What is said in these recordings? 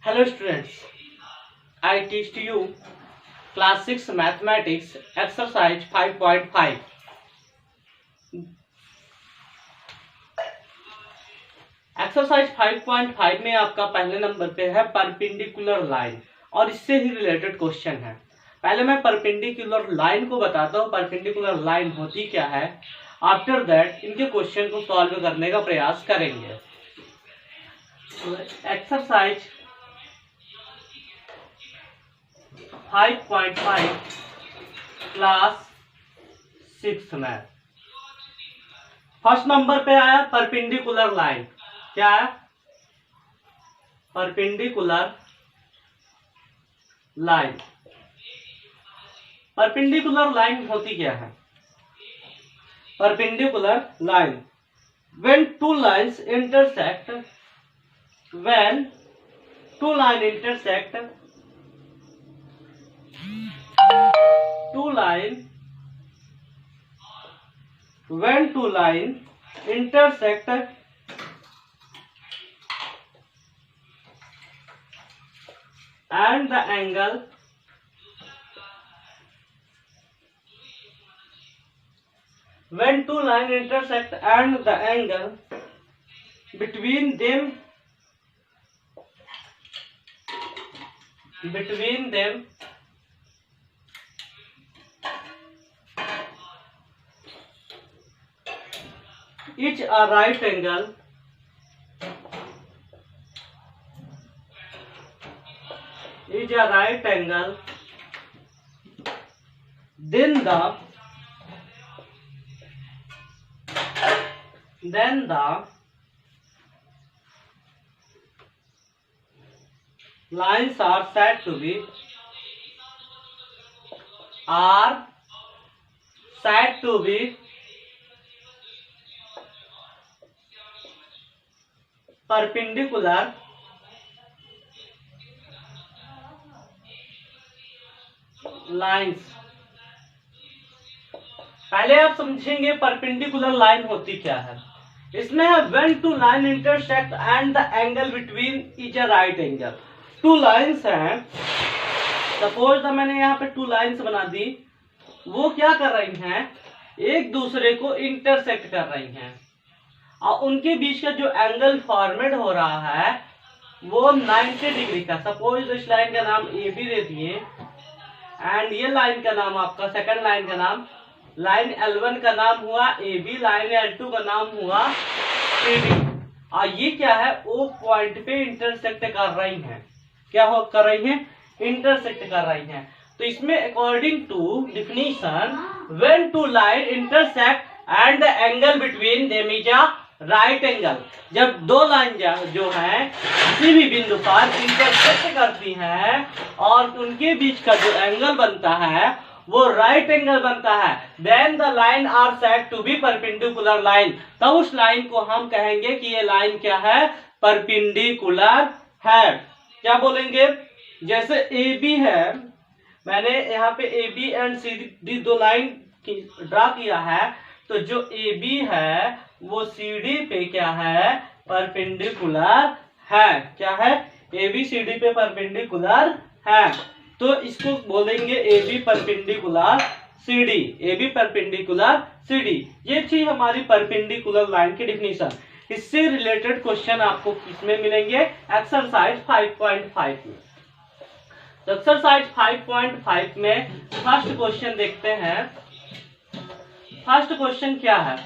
Hello students, I teach to you class 6 mathematics exercise 5.5. Exercise 5.5 में आपका पहले number पे है परपेंडिकुलर लाइन और इससे ही रिलेटेड क्वेश्चन है। पहले मैं परपेंडिकुलर लाइन को बताता हूँ, परपेंडिकुलर लाइन होती क्या है। आफ्टर दैट इनके क्वेश्चन को सॉल्व करने का प्रयास करेंगे। एक्सरसाइज 5.5 क्लास 6 में फर्स्ट नंबर पे आया परपेंडिकुलर लाइन। क्या है? Perpendicular line. परपेंडिकुलर लाइन होती क्या है? Perpendicular line when two lines intersect, when two line intersect, two line, when two line intersect and the angle when two line intersect and the angle between them is a right angle, then the lines are said to be perpendicular lines। पहले आप समझेंगे perpendicular line होती क्या है। इसमें है when two line intersect and the angle between is a right angle। Two lines हैं, suppose मैंने यहाँ पे टू लाइन्स बना दी, वो क्या कर रही हैं, एक दूसरे को इंटरसेक्ट कर रही हैं और उनके बीच का जो एंगल फॉर्मेट हो रहा है वो 90 डिग्री का। सपोज इस लाइन का नाम ए बी दे दिए एंड ये लाइन का नाम आपका सेकंड लाइन का नाम, लाइन L1 का नाम हुआ ए बी, लाइन L2 का नाम हुआ सी डी। और ये क्या है, ओ पॉइंट पे इंटरसेक्ट कर रही हैं। क्या हो कर रही हैं? इंटरसेक्ट कर रही हैं। तो इसमें according to definition when two line intersect and the angle between them is a right angle. जब दो लाइन जो है किसी भी बिंदु पर इंटरसेक्ट करती हैं और उनके बीच का जो एंगल बनता है वो राइट एंगल बनता है, then the line are said to be perpendicular line. तब उस लाइन को हम कहेंगे कि ये लाइन क्या है, परपेंडिकुलर है। क्या बोलेंगे? जैसे ए बी है, मैंने यहाँ पे A B and C D दो लाइन ड्रा किया है, तो जो ए बी है वो सी डी पे क्या है, परपेंडिकुलर है। क्या है? ए बी सी डी पे परपेंडिकुलर है, तो इसको बोलेंगे A B perpendicular C D, A B perpendicular C D. ये थी हमारी परपेंडिकुलर लाइन की डिफिनीशन। इससे रिलेटेड क्वेश्चन आपको किसमें मिलेंगे? एक्सरसाइज 5.5 में। तो एक्सरसाइज 5.5 में फर्स्ट क्वेश्चन देखते हैं। फर्स्ट क्वेश्चन क्या है?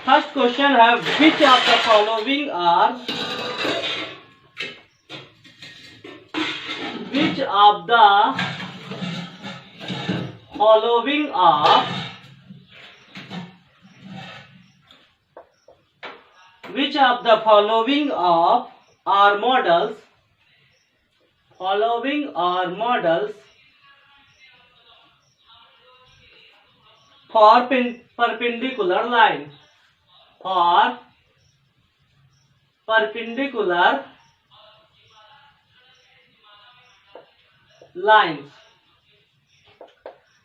फर्स्ट क्वेश्चन है which of the following are which of the following of are models for perpendicular line, for perpendicular lines।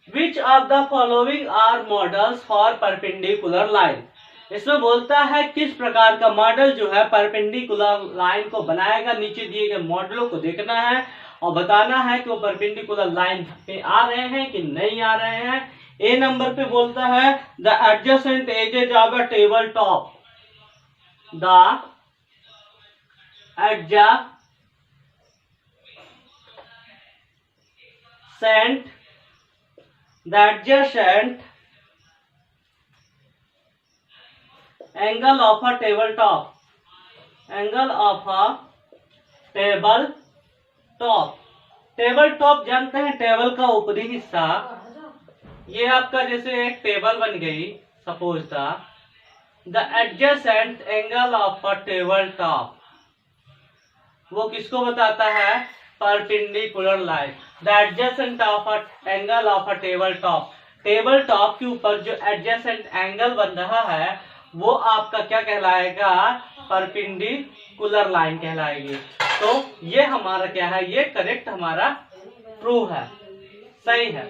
Which of the following are models for perpendicular line? इसमें बोलता है किस प्रकार का model जो है परपेंडिकुलर लाइन को बनाएगा। नीचे दिए गए मॉडलों को देखना है और बताना है कि वो परपेंडिकुलर लाइन पे आ रहे हैं कि नहीं आ रहे हैं। ए नंबर पे बोलता है the adjacent edges of a table top, the adjacent angle of a tabletop, angle of a table top. Table top जानते हैं, टेबल का ऊपरी हिस्सा। ये आपका जैसे एक टेबल बन गई सपोज था। The adjacent angle of a table top, वो किसको बताता है? Perpendicular line. The adjacent of a angle of a table top, table top के ऊपर जो एडजेसेंट एंगल बन रहा है वो आपका क्या कहलाएगा? परपेंडिकुलर लाइन कहलाएगी। तो ये हमारा क्या है? ये करेक्ट हमारा ट्रू है, सही है।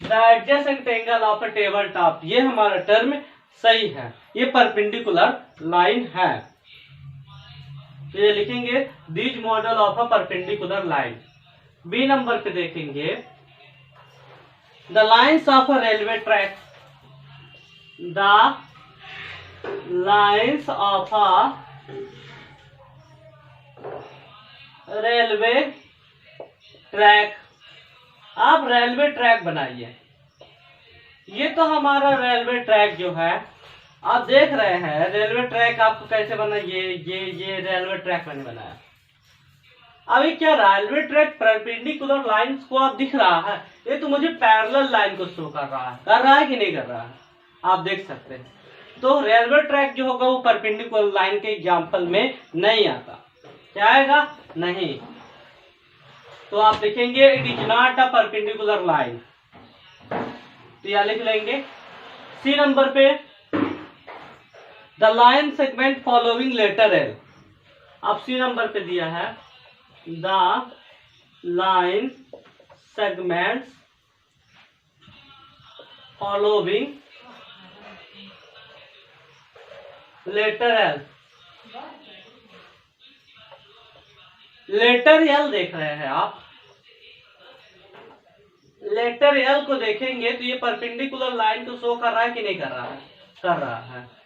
The adjacent angle of a table top, ये हमारा टर्म सही है, ये परपेंडिकुलर लाइन है। तो ये लिखेंगे these model of a perpendicular line. B number पे देखेंगे the lines of a railway track, the lines of a railway track. आप रेलवे ट्रैक बनाइए। ये तो हमारा रेलवे ट्रैक जो है आप देख रहे हैं, रेलवे ट्रैक आपको कैसे बना? ये रेलवे ट्रैक मैंने बनाया। अभी क्या रेलवे ट्रैक परपेंडिकुलर लाइंस को आप दिख रहा है? ये तो मुझे पैरेलल लाइन को शो कर रहा है कि नहीं कर रहा है? आप देख सकते हैं। तो रेलवे ट्रैक जो होगा वो परपेंडिकुलर लाइन के एग्जाम्पल में नहीं आता। क्या आएगा? नहीं। तो आप लिखेंगे it is not a perpendicular line, तो यह लिख लेंगे। सी नंबर पे the line segment following letter L. अब सी नंबर पे दिया है the line segments following letter L. Letter L देख रहे हैं आप, लेटर एल को देखेंगे तो ये परपेंडिकुलर लाइन को शो कर रहा है कि नहीं कर रहा है? कर रहा है।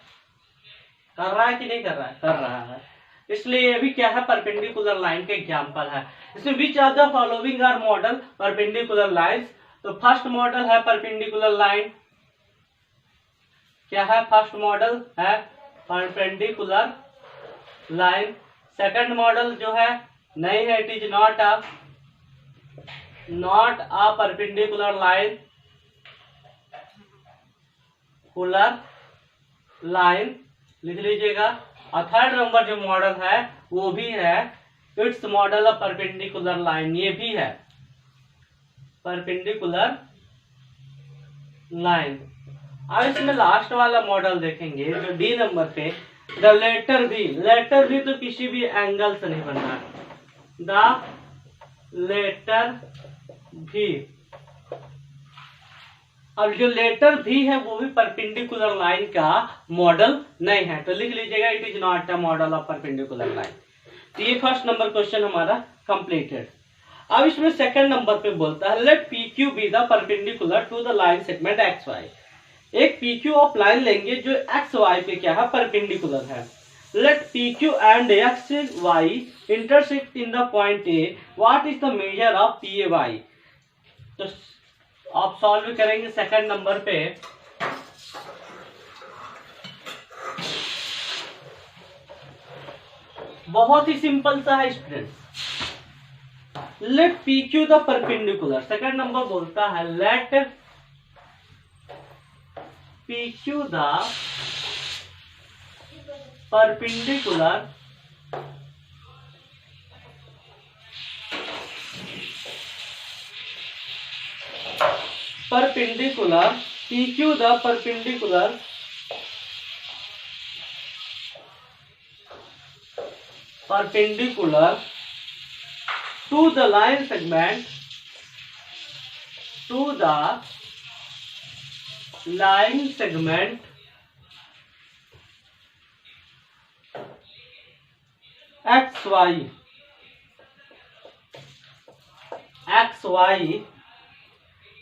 कर रहा है कि नहीं कर रहा है? कर रहा है। इसलिए ये भी क्या है? परपेंडिकुलर लाइन के एग्जांपल है। इसमें which are the following are model perpendicular lines. तो फर्स्ट मॉडल है परपेंडिकुलर लाइन, क्या है? फर्स्ट मॉडल है परपेंडिकुलर लाइन। सेकंड मॉडल जो है नहीं है, it is not a perpendicular line, कुलर लाइन लिख लीजिएगा। और थर्ड नंबर जो मॉडल है वो भी है it's model of perpendicular line, ये भी है परपेंडिकुलर लाइन। अब इसमें लास्ट वाला मॉडल देखेंगे जो डी नंबर पे द लेटर भी। लेटर भी तो किसी भी एंगल से नहीं बन रहा है। द लेटर भी, अब जो लेटर भी है वो भी परपेंडिकुलर लाइन का मॉडल नहीं है, तो लिख लीजिएगा it is not a model of perpendicular line. तो ये फर्स्ट नंबर क्वेश्चन हमारा कंप्लीटेड। अब इसमें सेकंड नंबर पे बोलता है let P Q be the perpendicular to the line segment X Y. एक पी क्यू ऑफ लाइन लेंगे जो एक्स वाई पे क्या है? परपेंडिकुलर है। Let P Q and X Y intersect in the point A, what is the measure of P A Y. तो आप solve करेंगे सेकंड नंबर पे। बहुत ही सिंपल सा है students. Let P Q the perpendicular, second number बोलता है let P Q the perpendicular PQ the perpendicular to the line segment line segment XY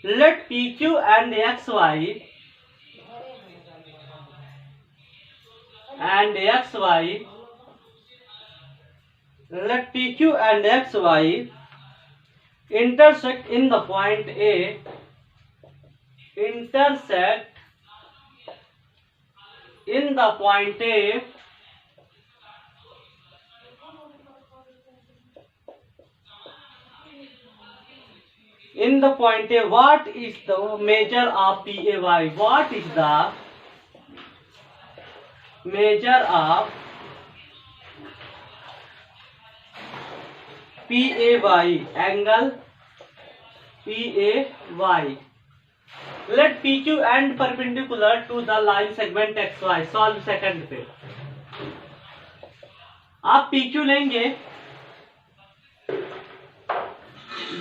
let PQ and XY let PQ and XY intersect in the point A, intersect in the point A in the point A. What is the measure of PAY? What is the measure of PAY? Angle PAY. Let PQ and perpendicular to the line segment XY. Solve second पे. आप PQ लेंगे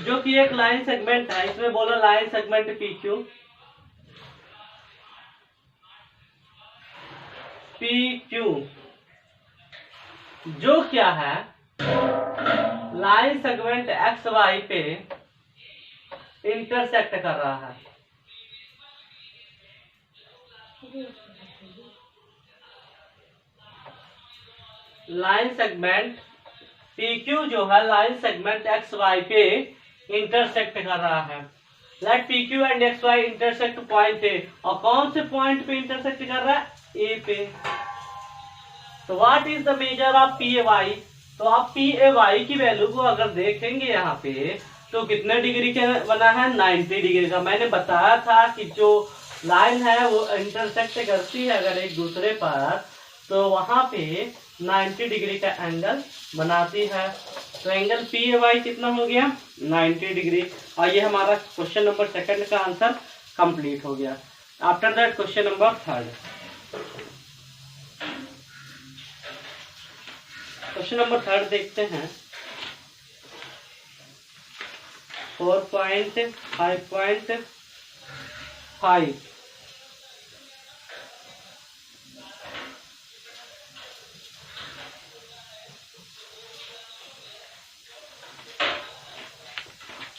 जो कि एक line segment है, इसमें बोला line segment PQ. जो क्या है, लाइन सेगमेंट XY पे इंटरसेक्ट कर रहा है. लाइन सेगमेंट PQ जो है लाइन सेगमेंट XY पे इंटरसेक्ट कर रहा है. Let PQ and XY intersect point A. और कौन से पॉइंट पे इंटरसेक्ट कर रहा है? ए पे. तो what is the measure of PAY? तो आप PAY की वैल्यू को अगर देखेंगे यहाँ पे तो कितने डिग्री का बना है? 90 डिग्री का. मैंने बताया था कि जो लाइन है वो इंटरसेक्ट करती है अगर एक दूसरे पर तो वहां पे 90 डिग्री का एंगल बनाती है. तो एंगल PAY कितना हो गया? 90 डिग्री. और ये हमारा क्वेश्चन नंबर सेकंड का आंसर कंप्लीट हो गया. After that question number third. Question number third देखते हैं. 4.5.5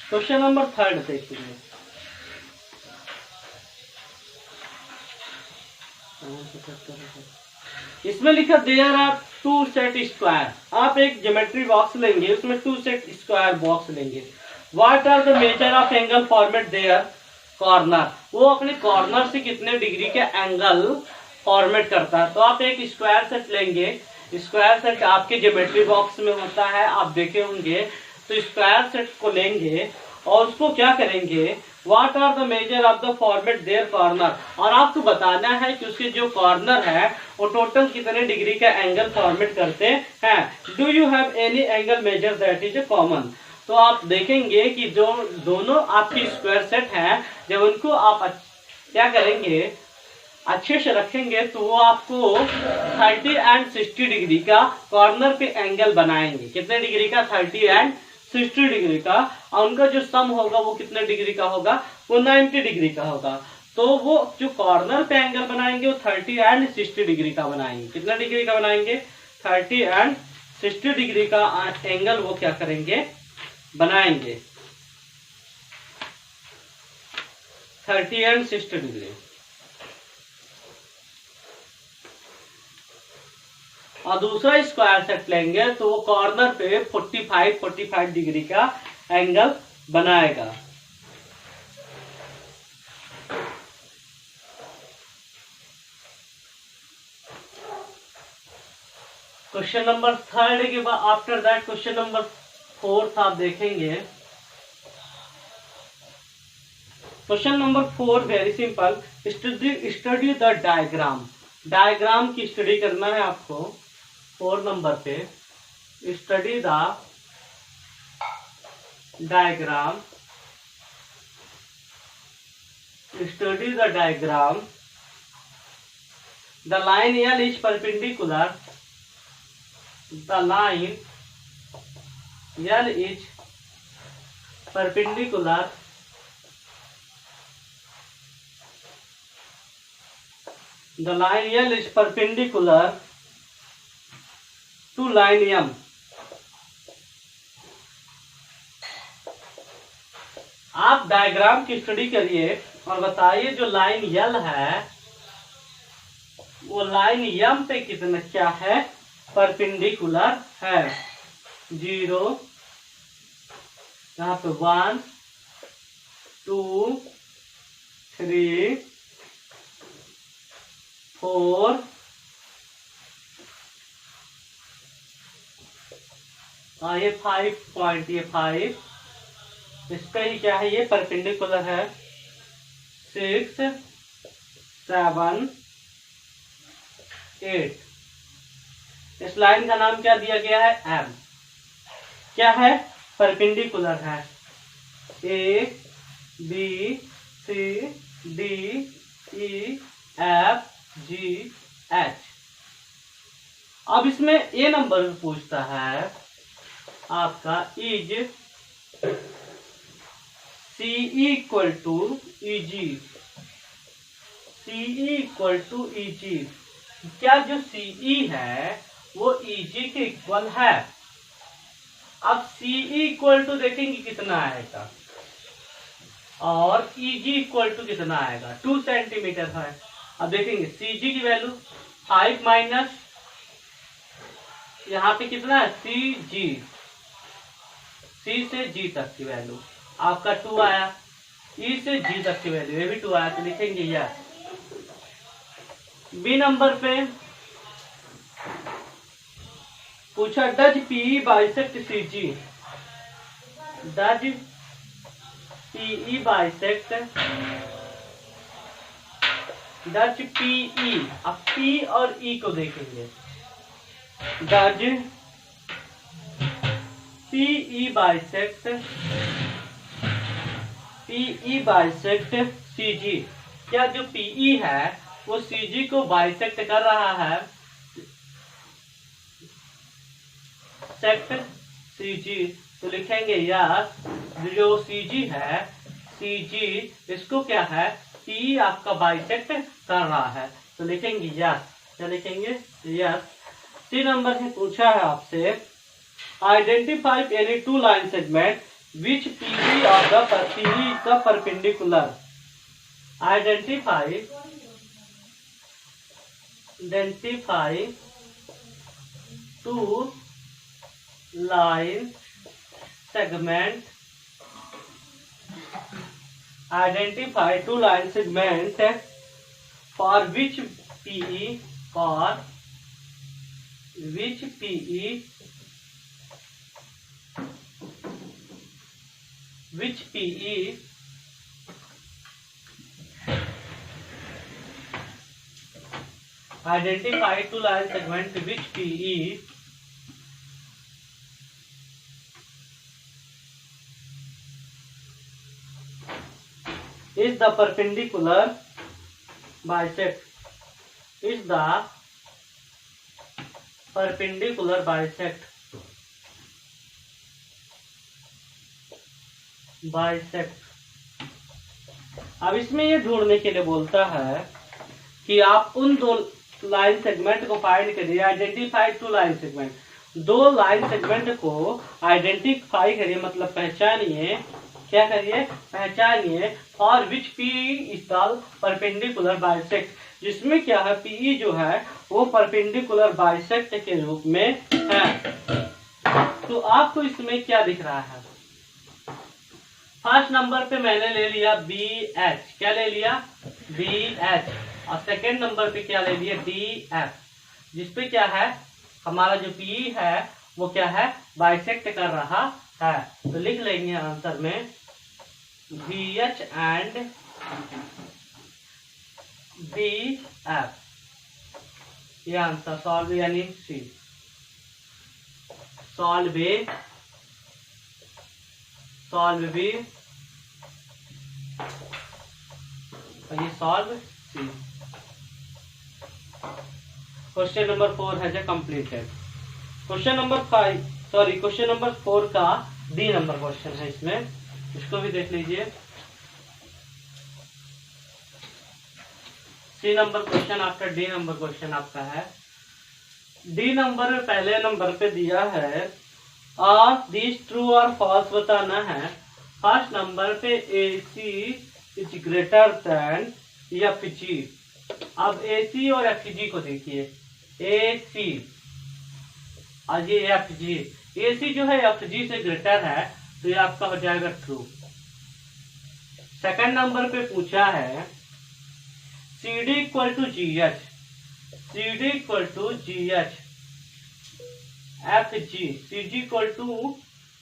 क्वेश्चन नंबर थर्ड देखेंगे. इसमें लिखा देयर आर 2 सेट स्क्वायर. आप एक ज्योमेट्री बॉक्स लेंगे, उसमें 2 सेट स्क्वायर बॉक्स लेंगे. What are the measure of angle formed at their corner. वो अपने कॉर्नर से कितने डिग्री के एंगल फॉर्मेट करता है. तो आप एक स्क्वायर सेट लेंगे. स्क्वायर सेट आपके ज्योमेट्री बॉक्स में होता है, आप देखे होंगे. तो स्क्वायर सेट को लेंगे और उसको क्या करेंगे? What are the measure of the formed at their corner. और आपको बताना है कि उसके जो कॉर्नर है वो टोटल कितने डिग्री का एंगल फॉर्मेट करते हैं. Do you have any angle measure that is common. तो आप देखेंगे कि जो दोनों आपकी स्क्वायर सेट हैं जब उनको आप क्या करेंगे? अच्छे से रखेंगे तो वो आपको 30 एंड 60 डिग्री का कॉर्नर पे एंगल बनाएंगे. कितने डिग्री का? 30 एंड 60 डिग्री का. और उनका जो सम होगा वो कितने डिग्री का होगा? वो 90 डिग्री का होगा. तो वो जो कॉर्नर पे एंगल बनाएंगे वो 30 एंड 60 डिग्री का बनाएंगे. कितना डिग्री का बनाएंगे? 30 एंड 60 डिग्री का एंगल वो क्या करेंगे? बनाएंगे. 30 एंड 60 डिग्री. और दूसरा स्क्वायर सेट लेंगे तो वो कॉर्नर पे 45 डिग्री का एंगल बनाएगा. क्वेश्चन नंबर थर्ड के बाद after that question number fourth आप देखेंगे. Question number 4 very simple. Study the diagram. Diagram की स्टडी करना है आपको. 4 नंबर पे study the diagram. Study the diagram. The line L is perpendicular. The line L is perpendicular The line L is perpendicular to line M. आप diagram की study करिए और बताइए जो लाइन L है वो लाइन M पे कितना क्या है, परपेंडिकुलर है। 0, यहाँ पे 1 2 3 4 ये 5 पॉइंट, ये 5 इसका ही क्या है, ये परपेंडिकुलर है। 6 7 8 इस लाइन का नाम क्या दिया गया है, M। क्या है, परपेंडिकुलर है। A B C D E F G H। अब इसमें A नंबर पूछता है आपका is CE equal to EG। CE equal to EG, क्या जो CE है वो EG के इक्वल है। अब CE इक्वल टू देखेंगे कितना आएगा और EG इक्वल टू कितना आएगा, 2 सेंटीमीटर है। अब देखेंगे CG की वैल्यू 5 माइनस यहाँ पे कितना है, CG, C से G तक की वैल्यू आपका 2 आया। E से G तक की वैल्यू ये भी 2 आया, तो लिखेंगे यह। बी नंबर पे पूछा does PE bisect CG। Does PE bisect, does PE, अब P और E को देखेंगे। Does PE bisect, PE bisect CG, क्या जो PE है वो CG को बाइसेक्ट कर रहा है। सेक्ट CG, तो लिखेंगे यस, जो CG है CG इसको क्या है, PE आपका बाइसेक्ट कर रहा है, तो लिखेंगे यस। क्या लिखेंगे, यस। सी नंबर से पूछा है आपसे identify any 2 line segment which PE of the PE is the perpendicular. Identify 2 line segment, identify 2 line segment for which PE, for which PE, which PE identify 2 line segment which PE is the perpendicular bisect, is the perpendicular bisect, अब इसमें ये ढूंढने के लिए बोलता है कि आप उन 2 लाइन सेगमेंट को फाइंड करिए। Identify 2 line segment, 2 line segment को आइडेंटिफाई करिए, मतलब पहचानिए। क्या करिए, पहचानिए। For which PE is the perpendicular bisect, जिसमें क्या है PE जो है वो परपेंडिकुलर बाइसेक्ट के रूप में है। तो आपको इसमें क्या दिख रहा है, फर्स्ट नंबर पे मैंने ले लिया BH, क्या ले लिया, BH, और सेकेंड नंबर पे क्या ले लिया, DF, जिसपे क्या है हमारा जो PE है वो क्या है, बाइसेक्ट कर रहा है। तो लिख लेंगे आंसर में BH एंड DF, ये आंसर सॉल्व यानी सी, सॉल्व बी, सॉल्व बी और ये सॉल्व सी। क्वेश्चन नंबर 4 है जो completed. Question number 5, sorry question number 4 का डी नंबर क्वेश्चन है, इसमें इसको भी देख लीजिए। सी नंबर क्वेश्चन आपका, डी नंबर क्वेश्चन आपका है। डी नंबर में पहले नंबर पे दिया है दिस ट्रू और फॉल्स बताना है। फर्स्ट नंबर पे AC is greater than FG। अब AC और FG को देखिए, AC और ये FG, AC जो है FG से ग्रेटर है तो ये आपका हो जाएगा ट्रू। सेकंड नंबर पे पूछा है CD equal to GH, CD equal to GH, FG, CD equal to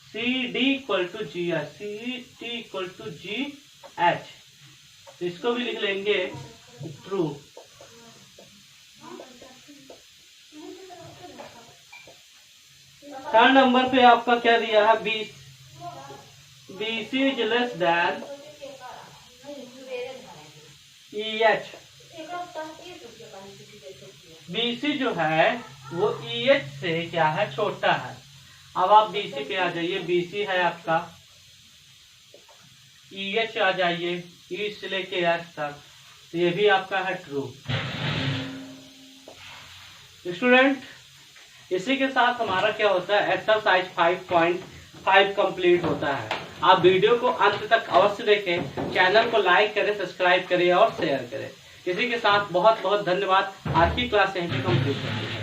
CD equal to GH, CD equal to GH, इसको भी लिख लेंगे ट्रू। थर्ड नंबर पे आपका क्या दिया है, BC is less than EH। BC जो है वो EH से क्या है, छोटा है। अब आप BC पे आ जाइए, BC है आपका, EH आ जाइए, E से लेके H तक, तो ये भी आपका है ट्रू। स्टूडेंट, इसी के साथ हमारा क्या होता है, एक्सरसाइज 5.5 कंप्लीट होता है। आप वीडियो को अंत तक अवश्य देखें, चैनल को लाइक करें, सब्सक्राइब करें और शेयर करें। इसी के साथ बहुत बहुत धन्यवाद। आज की क्लास यहीं पे कंप्लीट करते हैं।